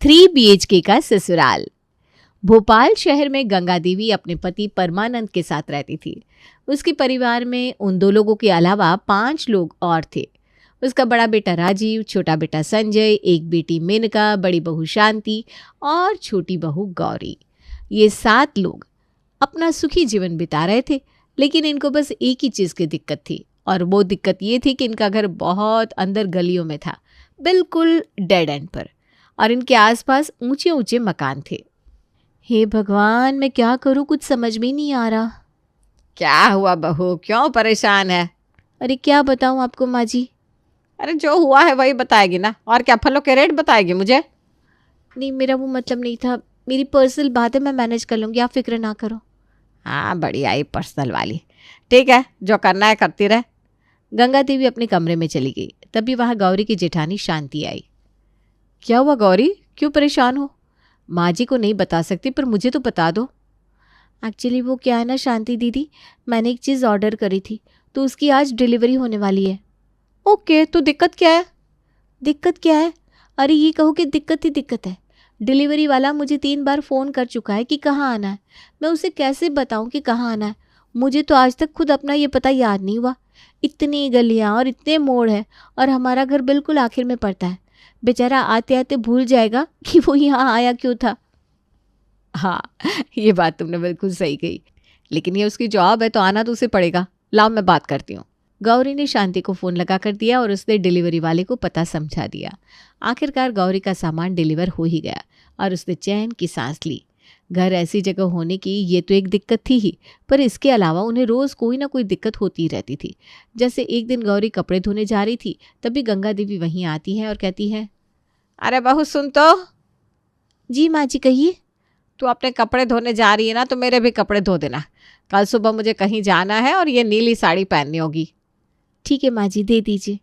3 BHK का ससुराल। भोपाल शहर में गंगा देवी अपने पति परमानंद के साथ रहती थी। उसके परिवार में उन 2 लोगों के अलावा 5 लोग और थे। उसका बड़ा बेटा राजीव, छोटा बेटा संजय, एक बेटी मेनका, बड़ी बहू शांति और छोटी बहू गौरी। ये 7 लोग अपना सुखी जीवन बिता रहे थे, लेकिन इनको बस एक ही चीज़ की दिक्कत थी, और वो दिक्कत ये थी कि इनका घर बहुत अंदर गलियों में था, बिल्कुल डेड एंड पर, और इनके आसपास ऊंचे ऊंचे मकान थे। हे भगवान, मैं क्या करूं, कुछ समझ में नहीं आ रहा। क्या हुआ बहू, क्यों परेशान है? अरे क्या बताऊं आपको माँ जी। अरे जो हुआ है वही बताएगी ना, और क्या फलों के रेट बताएगी मुझे? नहीं, मेरा वो मतलब नहीं था, मेरी पर्सनल बात है, मैं मैनेज कर लूँगी, आप फिक्र ना करो। हाँ, बढ़िया आई पर्सनल वाली। ठीक है, जो करना है करती रहे। गंगा देवी अपने कमरे में चली गई। तभी वहाँ गौरी की जेठानी शांति आई। क्या हुआ गौरी, क्यों परेशान हो? माँ जी को नहीं बता सकती, पर मुझे तो बता दो। एक्चुअली वो क्या है ना शांति दीदी, मैंने एक चीज़ ऑर्डर करी थी, तो उसकी आज डिलीवरी होने वाली है। ओके, तो दिक्कत क्या है? दिक्कत क्या है? अरे ये कहो कि दिक्कत ही दिक्कत है। डिलीवरी वाला मुझे 3 बार फ़ोन कर चुका है कि कहाँ आना है। मैं उसे कैसे बताऊँ कि कहाँ आना है? मुझे तो आज तक खुद अपना ये पता याद नहीं हुआ। इतनी गलियाँ और इतने मोड़ हैं, और हमारा घर बिल्कुल आखिर में पड़ता है। बेचारा आते आते भूल जाएगा कि वो यहाँ आया क्यों था। हाँ, ये बात तुमने बिल्कुल सही कही, लेकिन ये उसकी जॉब है तो आना तो उसे पड़ेगा। लाओ मैं बात करती हूँ। गौरी ने शांति को फ़ोन लगा कर दिया और उसने डिलीवरी वाले को पता समझा दिया। आखिरकार गौरी का सामान डिलीवर हो ही गया और उसने चैन की सांस ली। घर ऐसी जगह होने की ये तो एक दिक्कत थी ही, पर इसके अलावा उन्हें रोज़ कोई ना कोई दिक्कत होती रहती थी। जैसे एक दिन गौरी कपड़े धोने जा रही थी, तभी गंगा देवी वहीं आती है और कहती है, अरे बहू सुन तो। जी माँ जी कहिए। तू अपने कपड़े धोने जा रही है ना, तो मेरे भी कपड़े धो देना। कल सुबह मुझे कहीं जाना है और ये नीली साड़ी पहननी होगी। ठीक है माँ जी, दे दीजिए।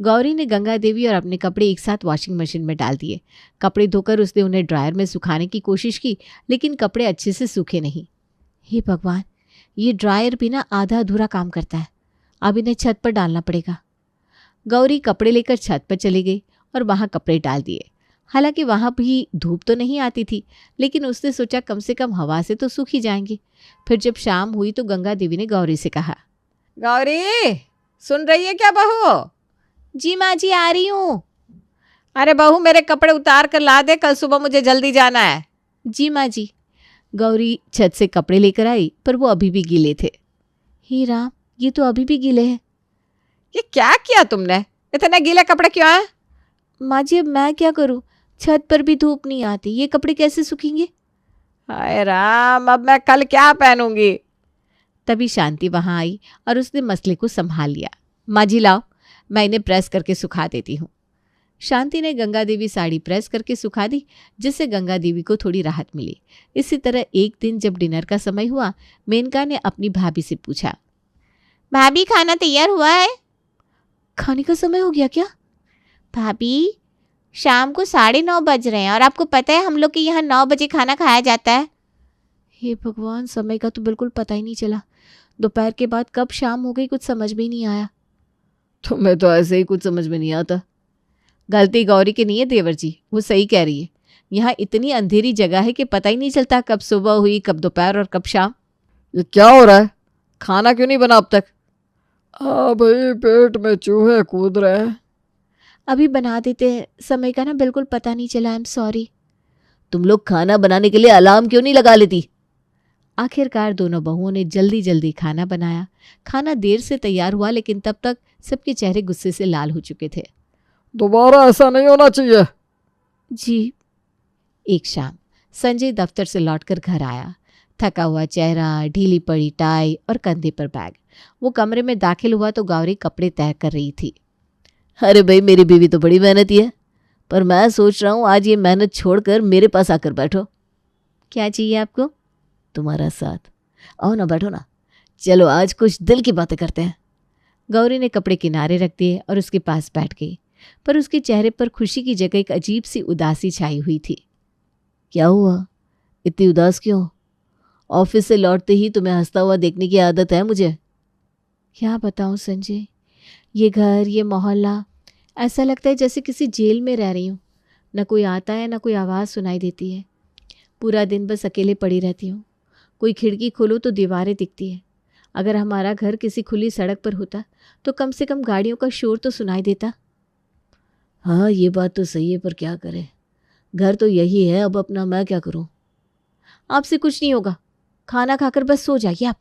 गौरी ने गंगा देवी और अपने कपड़े एक साथ वॉशिंग मशीन में डाल दिए। कपड़े धोकर उसने उन्हें ड्रायर में सुखाने की कोशिश की, लेकिन कपड़े अच्छे से सूखे नहीं। हे भगवान, ये ड्रायर भी ना आधा अधूरा काम करता है। अब इन्हें छत पर डालना पड़ेगा। गौरी कपड़े लेकर छत पर चली गई और वहाँ कपड़े डाल दिए। हालांकि वहाँ भी धूप तो नहीं आती थी, लेकिन उसने सोचा कम से कम हवा से तो सूख ही जाएंगे। फिर जब शाम हुई तो गंगा देवी ने गौरी से कहा, गौरी सुन रही है क्या बहू? जी माँ जी, आ रही हूँ। अरे बहू, मेरे कपड़े उतार कर ला दे, कल सुबह मुझे जल्दी जाना है। जी माँ जी। गौरी छत से कपड़े लेकर आई, पर वो अभी भी गीले थे। हे राम, ये तो अभी भी गीले हैं। ये क्या किया तुमने? इतने गीले कपड़े क्यों हैं? माँ जी, अब मैं क्या करूँ? छत पर भी धूप नहीं आती, ये कपड़े कैसे सूखेंगे? हाय राम, अब मैं कल क्या पहनूंगी? तभी शांति वहाँ आई और उसने मसले को संभाल लिया। माँ जी लाओ, मैं इन्हें प्रेस करके सुखा देती हूँ। शांति ने गंगा देवी साड़ी प्रेस करके सुखा दी, जिससे गंगा देवी को थोड़ी राहत मिली। इसी तरह एक दिन जब डिनर का समय हुआ, मेनका ने अपनी भाभी से पूछा, भाभी खाना तैयार हुआ है? खाने का समय हो गया क्या? भाभी, शाम को 9:30 बज रहे हैं और आपको पता है हम लोग के यहाँ 9 बजे खाना खाया जाता है। हे भगवान, समय का तो बिल्कुल पता ही नहीं चला। दोपहर के बाद कब शाम हो गई, कुछ समझ में ही नहीं आया। तुम्हें तो ऐसे ही कुछ समझ में नहीं आता। गलती गौरी की नहीं है देवर जी, वो सही कह रही है। यहाँ इतनी अंधेरी जगह है कि पता ही नहीं चलता कब सुबह हुई, कब दोपहर और कब शाम। ये क्या हो रहा है? खाना क्यों नहीं बना अब तक? भाई, पेट में चूहे कूद रहे हैं। अभी बना देते हैं, समय का ना बिल्कुल पता नहीं चला। I am sorry. तुम लोग खाना बनाने के लिए अलार्म क्यों नहीं लगा लेती? आखिरकार दोनों बहुओं ने जल्दी जल्दी खाना बनाया। खाना देर से तैयार हुआ, लेकिन तब तक सबके चेहरे गुस्से से लाल हो चुके थे। दोबारा ऐसा नहीं होना चाहिए। जी। एक शाम संजय दफ्तर से लौटकर घर आया। थका हुआ चेहरा, ढीली पड़ी टाई और कंधे पर बैग। वो कमरे में दाखिल हुआ तो गौरी कपड़े तय कर रही थी। अरे भाई, मेरी बीवी तो बड़ी मेहनती है, पर मैं सोच रहा हूँ आज ये मेहनत छोड़कर मेरे पास आकर बैठो। क्या चाहिए आपको? तुम्हारा साथ। आओ ना, बैठो ना। चलो आज कुछ दिल की बातें करते हैं। गौरी ने कपड़े किनारे रख दिए और उसके पास बैठ गई, पर उसके चेहरे पर खुशी की जगह एक अजीब सी उदासी छाई हुई थी। क्या हुआ, इतनी उदास क्यों? ऑफिस से लौटते ही तुम्हें हंसता हुआ देखने की आदत है मुझे। क्या बताऊं संजय, ये घर, ये मोहल्ला, ऐसा लगता है जैसे किसी जेल में रह रही हूँ। न कोई आता है न कोई आवाज़ सुनाई देती है। पूरा दिन बस अकेले पड़ी रहती हूँ। कोई खिड़की खोलो तो दीवारें दिखती है। अगर हमारा घर किसी खुली सड़क पर होता तो कम से कम गाड़ियों का शोर तो सुनाई देता। हाँ, ये बात तो सही है, पर क्या करें, घर तो यही है, अब अपना मैं क्या करूँ। आपसे कुछ नहीं होगा, खाना खाकर बस सो जाइए आप।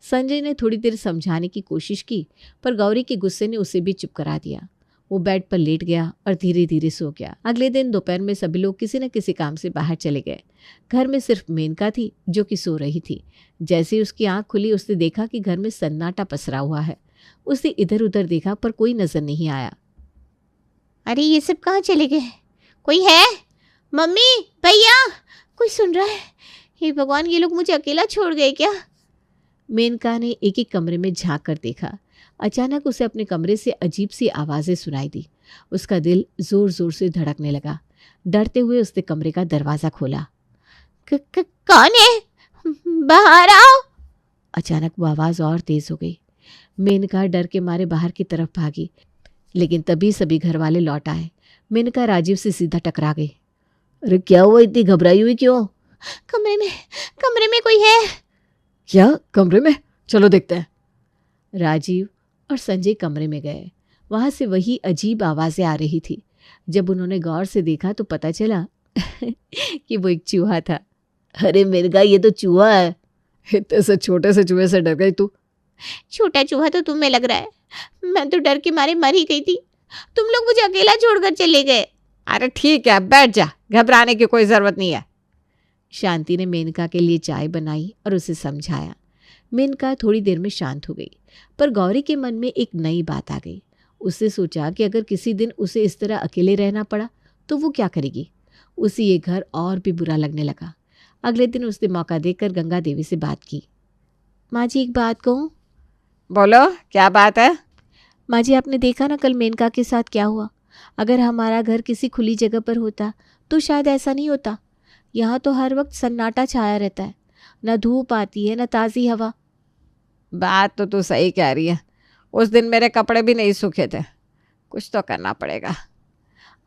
संजय ने थोड़ी देर समझाने की कोशिश की, पर गौरी के गुस्से ने उसे भी चुप करा दिया। वो बेड पर लेट गया और धीरे धीरे सो गया। अगले दिन दोपहर में सभी लोग किसी न किसी काम से बाहर चले गए। घर में सिर्फ मेनका थी जो कि सो रही थी। जैसे ही उसकी आंख खुली उसने देखा कि घर में सन्नाटा पसरा हुआ है। उसने इधर उधर देखा पर कोई नजर नहीं आया। अरे ये सब कहाँ चले गए? कोई है? मम्मी, भैया, कोई सुन रहा है? हे भगवान, ये लोग मुझे अकेला छोड़ गए क्या? मेनका ने एक एक कमरे में झांक कर देखा। अचानक उसे अपने कमरे से अजीब सी आवाज़ें सुनाई दी। उसका दिल जोर जोर से धड़कने लगा। डरते हुए उसने कमरे का दरवाज़ा खोला। कौन है? बाहर आओ। अचानक वो आवाज़ और तेज हो गई। मेनका डर के मारे बाहर की तरफ भागी, लेकिन तभी सभी घर वाले लौट आए। मेनका राजीव से सीधा टकरा गई। अरे क्या हुआ, इतनी घबराई हुई क्यों? कमरे में कोई है। क्या? कमरे में? चलो देखते हैं। राजीव और संजय कमरे में गए। वहां से वही अजीब आवाज़ें आ रही थी। जब उन्होंने गौर से देखा तो पता चला कि वो एक चूहा था। अरे मिर्गा, ये तो चूहा है। इतने से छोटे से चूहे से डर गई तू? छोटा चूहा तो तुम्हें लग रहा है, मैं तो डर के मारे मर ही गई थी। तुम लोग मुझे अकेला छोड़कर चले गए। अरे ठीक है, बैठ जा, घबराने की कोई ज़रूरत नहीं है। शांति ने मेनका के लिए चाय बनाई और उसे समझाया। मेनका थोड़ी देर में शांत हो गई, पर गौरी के मन में एक नई बात आ गई। उसने सोचा कि अगर किसी दिन उसे इस तरह अकेले रहना पड़ा तो वो क्या करेगी। उसे ये घर और भी बुरा लगने लगा। अगले दिन उसने मौका देकर गंगा देवी से बात की। माँ जी, एक बात कहूँ? बोलो, क्या बात है? माँ जी, आपने देखा ना कल मेनका के साथ क्या हुआ? अगर हमारा घर किसी खुली जगह पर होता तो शायद ऐसा नहीं होता। यहाँ तो हर वक्त सन्नाटा छाया रहता है, न धूप आती है न ताज़ी हवा। बात तो तू सही कह रही है। उस दिन मेरे कपड़े भी नहीं सूखे थे। कुछ तो करना पड़ेगा।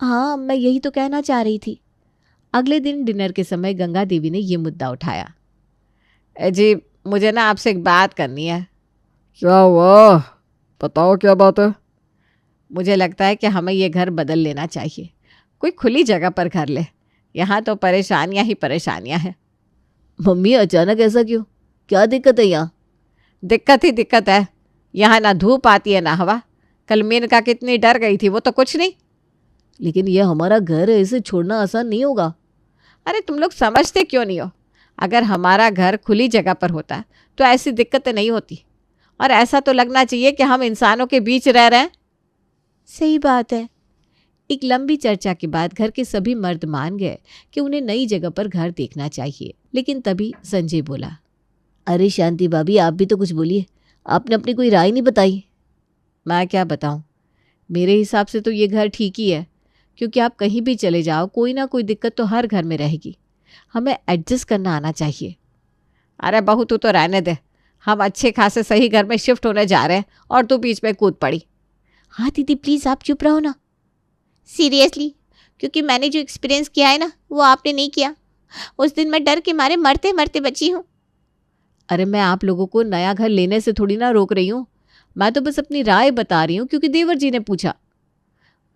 हाँ, मैं यही तो कहना चाह रही थी। अगले दिन डिनर के समय गंगा देवी ने ये मुद्दा उठाया। जी, मुझे ना आपसे एक बात करनी है। क्या हुआ? बताओ, क्या बात है? मुझे लगता है कि हमें ये घर बदल लेना चाहिए। कोई खुली जगह पर घर ले। यहाँ तो परेशानियाँ ही परेशानियाँ हैं। मम्मी, अचानक ऐसा क्यों? क्या दिक्कत है यहाँ? दिक्कत ही दिक्कत है। यहाँ ना धूप आती है ना हवा। कल मेनका कितनी डर गई थी, वो तो कुछ नहीं। लेकिन ये हमारा घर है, इसे छोड़ना आसान नहीं होगा। अरे तुम लोग समझते क्यों नहीं हो? अगर हमारा घर खुली जगह पर होता तो ऐसी दिक्कतें नहीं होती। और ऐसा तो लगना चाहिए कि हम इंसानों के बीच रह रहे हैं। सही बात है। एक लंबी चर्चा के बाद घर के सभी मर्द मान गए कि उन्हें नई जगह पर घर देखना चाहिए। लेकिन तभी संजय बोला। अरे शांति भाभी, आप भी तो कुछ बोलिए। आपने अपनी कोई राय नहीं बताई। मैं क्या बताऊं? मेरे हिसाब से तो ये घर ठीक ही है, क्योंकि आप कहीं भी चले जाओ कोई ना कोई दिक्कत तो हर घर में रहेगी। हमें एडजस्ट करना आना चाहिए। अरे बहू, तू तो रहने दे। हम अच्छे खासे सही घर में शिफ्ट होने जा रहे हैं और तू बीच में कूद पड़ी। हाँ दीदी, प्लीज़ आप चुप रहो ना। सीरियसली, क्योंकि मैंने जो एक्सपीरियंस किया है ना, वो आपने नहीं किया। उस दिन मैं डर के मारे मरते मरते बची हूँ। अरे मैं आप लोगों को नया घर लेने से थोड़ी ना रोक रही हूँ। मैं तो बस अपनी राय बता रही हूँ क्योंकि देवर जी ने पूछा।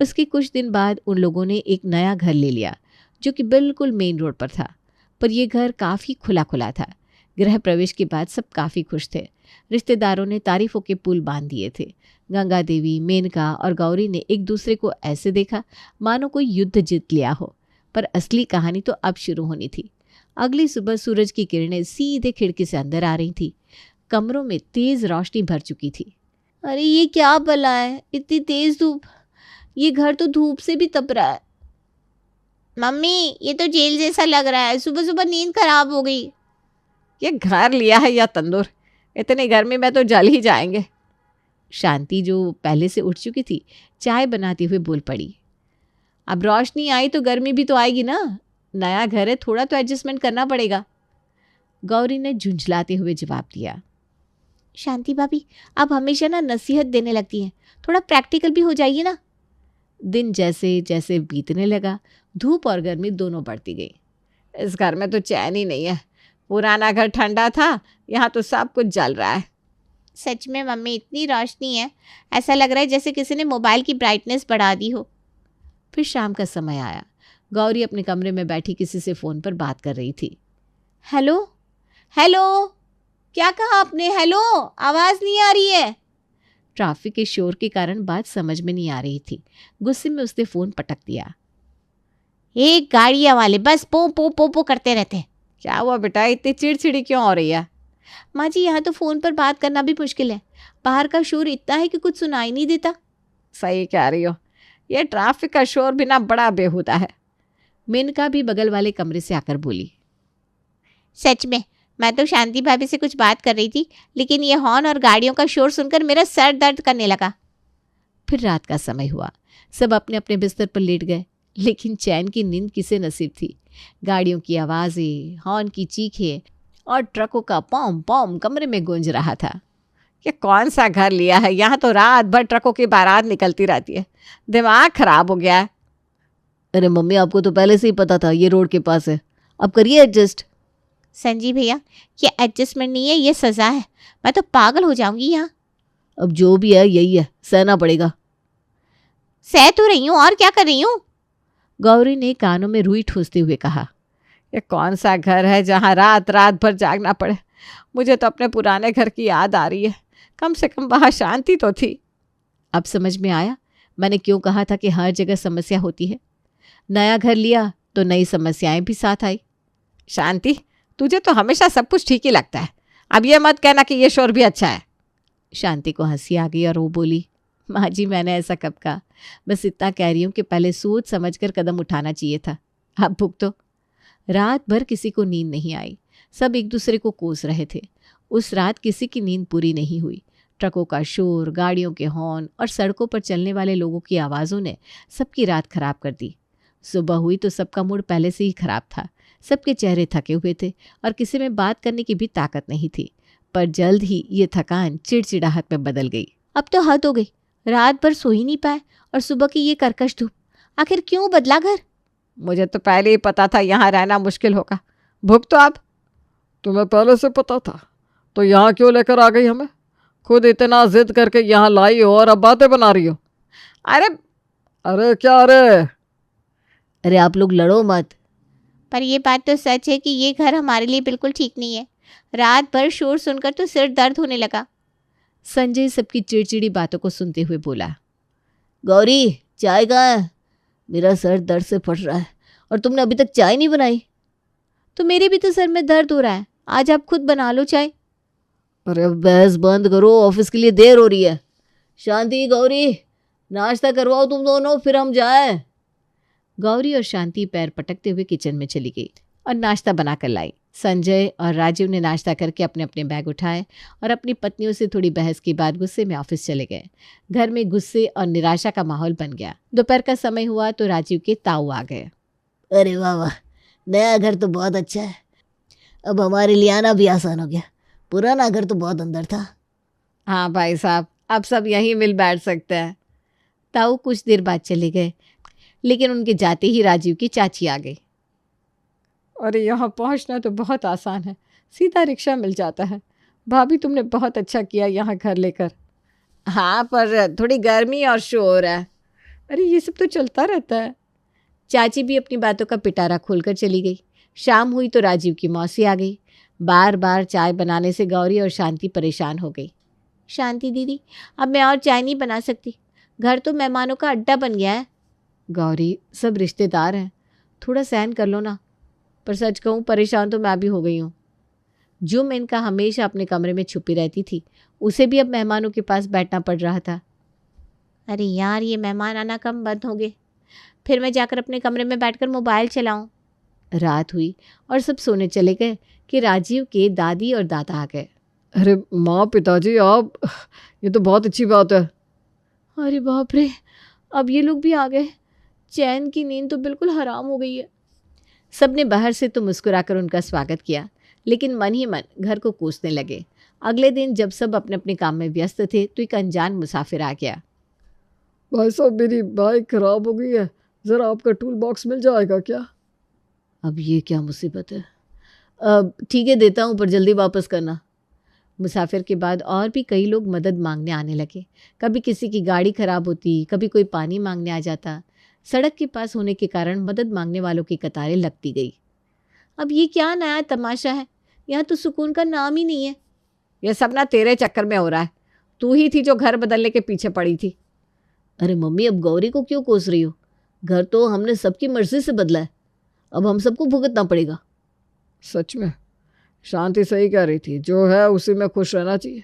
उसके कुछ दिन बाद उन लोगों ने एक नया घर ले लिया जो कि बिल्कुल मेन रोड पर था। पर यह घर काफ़ी खुला खुला था। गृह प्रवेश के बाद सब काफ़ी खुश थे। रिश्तेदारों ने तारीफों के पुल बांध दिए थे। गंगा देवी, मेनका और गौरी ने एक दूसरे को ऐसे देखा मानो कोई युद्ध जीत लिया हो। पर असली कहानी तो अब शुरू होनी थी। अगली सुबह सूरज की किरणें सीधे खिड़की से अंदर आ रही थी। कमरों में तेज रोशनी भर चुकी थी। अरे ये क्या भला है, इतनी तेज धूप। ये घर तो धूप से भी तप रहा है। मम्मी, ये तो जेल जैसा लग रहा है। सुबह सुबह नींद खराब हो गई। ये घर लिया है या तंदूर? इतनी गर्मी में तो जल ही जाएंगे। शांति, जो पहले से उठ चुकी थी, चाय बनाते हुए बोल पड़ी। अब रोशनी आई तो गर्मी भी तो आएगी ना। नया घर है, थोड़ा तो एडजस्टमेंट करना पड़ेगा। गौरी ने झुंझलाते हुए जवाब दिया। शांति भाभी, आप हमेशा ना नसीहत देने लगती हैं। थोड़ा प्रैक्टिकल भी हो जाइए ना। दिन जैसे जैसे बीतने लगा, धूप और गर्मी दोनों बढ़ती गई। इस घर में तो चैन ही नहीं है। पुराना घर ठंडा था, यहाँ तो सब कुछ जल रहा है। सच में मम्मी, इतनी रोशनी है, ऐसा लग रहा है जैसे किसी ने मोबाइल की ब्राइटनेस बढ़ा दी हो। फिर शाम का समय आया। गौरी अपने कमरे में बैठी किसी से फ़ोन पर बात कर रही थी। हेलो हेलो, क्या कहा आपने? हेलो, आवाज़ नहीं आ रही है। ट्रैफिक के शोर के कारण बात समझ में नहीं आ रही थी। गुस्से में उसने फ़ोन पटक दिया। एक गाड़ियाँ वाले बस पो पो पो पो करते रहते हैं। क्या हुआ बेटा, इतनी चिड़चिड़ी क्यों हो रही है? माँ जी, यहाँ तो फ़ोन पर बात करना भी मुश्किल है। बाहर का शोर इतना है कि कुछ सुनाई नहीं देता। सही कह रही हो, ये ट्रैफिक का शोर भी ना बड़ा बेहुदा है। मेनका भी बगल वाले कमरे से आकर बोली। सच में, मैं तो शांति भाभी से कुछ बात कर रही थी, लेकिन ये हॉर्न और गाड़ियों का शोर सुनकर मेरा सर दर्द करने लगा। फिर रात का समय हुआ। सब अपने अपने बिस्तर पर लेट गए, लेकिन चैन की नींद किसे नसीब थी। गाड़ियों की आवाज़ें, हॉर्न की चीखें और ट्रकों का पॉम पॉम कमरे में गूंज रहा था। ये कौन सा घर लिया है? यहाँ तो रात भर ट्रकों की बारात निकलती रहती है। दिमाग खराब हो गया है। अरे मम्मी, आपको तो पहले से ही पता था ये रोड के पास है, अब करिए एडजस्ट। संजीव भैया, ये एडजस्टमेंट नहीं है, ये सज़ा है। मैं तो पागल हो जाऊंगी यहाँ। अब जो भी है यही है, सहना पड़ेगा। सह तो रही हूँ, और क्या कर रही हूँ? गौरी ने कानों में रुई ठूसते हुए कहा। ये कौन सा घर है जहाँ रात रात भर जागना पड़े? मुझे तो अपने पुराने घर की याद आ रही है। कम से कम वहाँ शांति तो थी। अब समझ में आया मैंने क्यों कहा था कि हर जगह समस्या होती है। नया घर लिया तो नई समस्याएं भी साथ आई। शांति, तुझे तो हमेशा सब कुछ ठीक ही लगता है। अब ये मत कहना कि ये शोर भी अच्छा है। शांति को हंसी आ गई और वो बोली, माँ जी मैंने ऐसा कब कहा, बस इतना कह रही हूँ कि पहले सोच समझ कर कदम उठाना चाहिए था। अब भुगतो। रात भर किसी को नींद नहीं आई। सब एक दूसरे को कोस रहे थे। उस रात किसी की नींद पूरी नहीं हुई। ट्रकों का शोर, गाड़ियों के हॉर्न और सड़कों पर चलने वाले लोगों की आवाज़ों ने सबकी रात खराब कर दी। सुबह हुई तो सबका मूड पहले से ही खराब था। सबके चेहरे थके हुए थे और किसी में बात करने की भी ताकत नहीं थी। पर जल्द ही ये थकान चिड़चिड़ाहट में बदल गई। अब तो हद हो गई, रात भर सो ही नहीं पाए और सुबह की ये कर्कश धूप। आखिर क्यों बदला घर? मुझे तो पहले ही पता था यहाँ रहना मुश्किल होगा। भुग तो अब। तुम्हें पहले से पता था तो यहाँ क्यों लेकर आ गई हमें? खुद इतना जिद करके यहाँ लाई हो और अब बातें बना रही हो। अरे अरे क्या अरे? अरे आप लोग लड़ो मत। पर ये बात तो सच है कि ये घर हमारे लिए बिल्कुल ठीक नहीं है। रात भर शोर सुनकर तो सिर दर्द होने लगा। संजय सबकी चिड़चिड़ी बातों को सुनते हुए बोला। गौरी, चाय कहाँ है? मेरा सर दर्द से फट रहा है और तुमने अभी तक चाय नहीं बनाई। तो मेरे भी तो सर में दर्द हो रहा है, आज आप खुद बना लो चाय। अरे बहस बंद करो, ऑफिस के लिए देर हो रही है। शांति, गौरी, नाश्ता करवाओ तुम दोनों, फिर हम जाए। गौरी और शांति पैर पटकते हुए किचन में चली गई और नाश्ता बनाकर लाई। संजय और राजीव ने नाश्ता करके अपने अपने बैग उठाए और अपनी पत्नियों से थोड़ी बहस के बाद गुस्से में ऑफिस चले गए। घर में गुस्से और निराशा का माहौल बन गया। दोपहर का समय हुआ तो राजीव के ताऊ आ गए। अरे वाह वाह, नया घर तो बहुत अच्छा है। अब हमारे लिए आना भी आसान हो गया। पुराना घर तो बहुत अंदर था। हाँ भाई साहब, अब सब यहीं मिल बैठ सकते हैं। ताऊ कुछ देर बाद चले गए, लेकिन उनके जाते ही राजीव की चाची आ गई। अरे यहाँ पहुँचना तो बहुत आसान है, सीधा रिक्शा मिल जाता है। भाभी, तुमने बहुत अच्छा किया यहाँ घर लेकर। हाँ, पर थोड़ी गर्मी और शोर है। अरे ये सब तो चलता रहता है। चाची भी अपनी बातों का पिटारा खोलकर चली गई। शाम हुई तो राजीव की मौसी आ गई। बार बार चाय बनाने से गौरी और शांति परेशान हो गई। शांति दीदी, अब मैं और चाय नहीं बना सकती, घर तो मेहमानों का अड्डा बन गया है। गौरी, सब रिश्तेदार हैं, थोड़ा सहन कर लो ना। पर सच कहूँ, परेशान तो मैं भी हो गई हूँ। जो मेनका हमेशा अपने कमरे में छुपी रहती थी, उसे भी अब मेहमानों के पास बैठना पड़ रहा था। अरे यार, ये मेहमान आना कम बंद हो गए। फिर मैं जाकर अपने कमरे में बैठकर मोबाइल चलाऊं। रात हुई और सब सोने चले गए कि राजीव के दादी और दादा आ गए। अरे माँ, पिताजी आप, ये तो बहुत अच्छी बात है। अरे बाप रे, अब ये लोग भी आ गए। चैन की नींद तो बिल्कुल हराम हो गई है। सबने बाहर से तो मुस्कुराकर उनका स्वागत किया, लेकिन मन ही मन घर को कोसने लगे। अगले दिन जब सब अपने अपने काम में व्यस्त थे तो एक अनजान मुसाफिर आ गया। भाई साहब मेरी बाइक खराब हो गई है, ज़रा आपका टूल बॉक्स मिल जाएगा क्या? अब ये क्या मुसीबत है। अब ठीक है देता हूँ, पर जल्दी वापस करना। मुसाफिर के बाद और भी कई लोग मदद मांगने आने लगे। कभी किसी की गाड़ी खराब होती, कभी कोई पानी मांगने आ जाता। सड़क के पास होने के कारण मदद मांगने वालों की कतारें लगती गई। अब ये क्या नया तमाशा है, यहाँ तो सुकून का नाम ही नहीं है। यह सब ना तेरे चक्कर में हो रहा है। तू ही थी जो घर बदलने के पीछे पड़ी थी। अरे मम्मी, अब गौरी को क्यों कोस रही हो? घर तो हमने सबकी मर्जी से बदला है, अब हम सबको भुगतना पड़ेगा। सच में शांति सही कह रही थी, जो है उसी में खुश रहना चाहिए।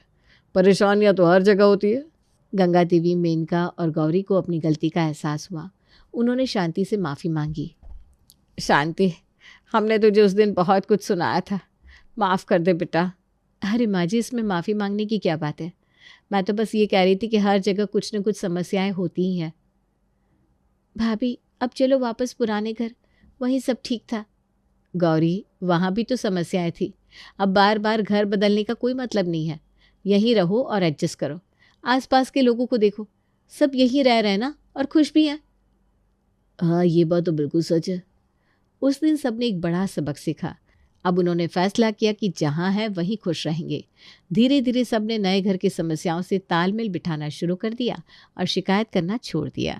परेशानियां तो हर जगह होती है। गंगा देवी, मेनका और गौरी को अपनी गलती का एहसास हुआ। उन्होंने शांति से माफ़ी मांगी। शांति, हमने तुझे उस दिन बहुत कुछ सुनाया था, माफ़ कर दे बेटा। अरे माँ जी, इसमें माफ़ी मांगने की क्या बात है। मैं तो बस ये कह रही थी कि हर जगह कुछ न कुछ समस्याएं होती ही हैं। भाभी, अब चलो वापस पुराने घर, वहीं सब ठीक था। गौरी, वहाँ भी तो समस्याएं थी। अब बार बार घर बदलने का कोई मतलब नहीं है। यहीं रहो और एडजस्ट करो। आसपास के लोगों को देखो, सब यहीं रह रहे हैं ना, और खुश भी हैं। हाँ, ये बात तो बिल्कुल सच है। उस दिन सबने एक बड़ा सबक सीखा। अब उन्होंने फैसला किया कि जहाँ है वहीं खुश रहेंगे। धीरे धीरे सबने नए घर की समस्याओं से तालमेल बिठाना शुरू कर दिया और शिकायत करना छोड़ दिया।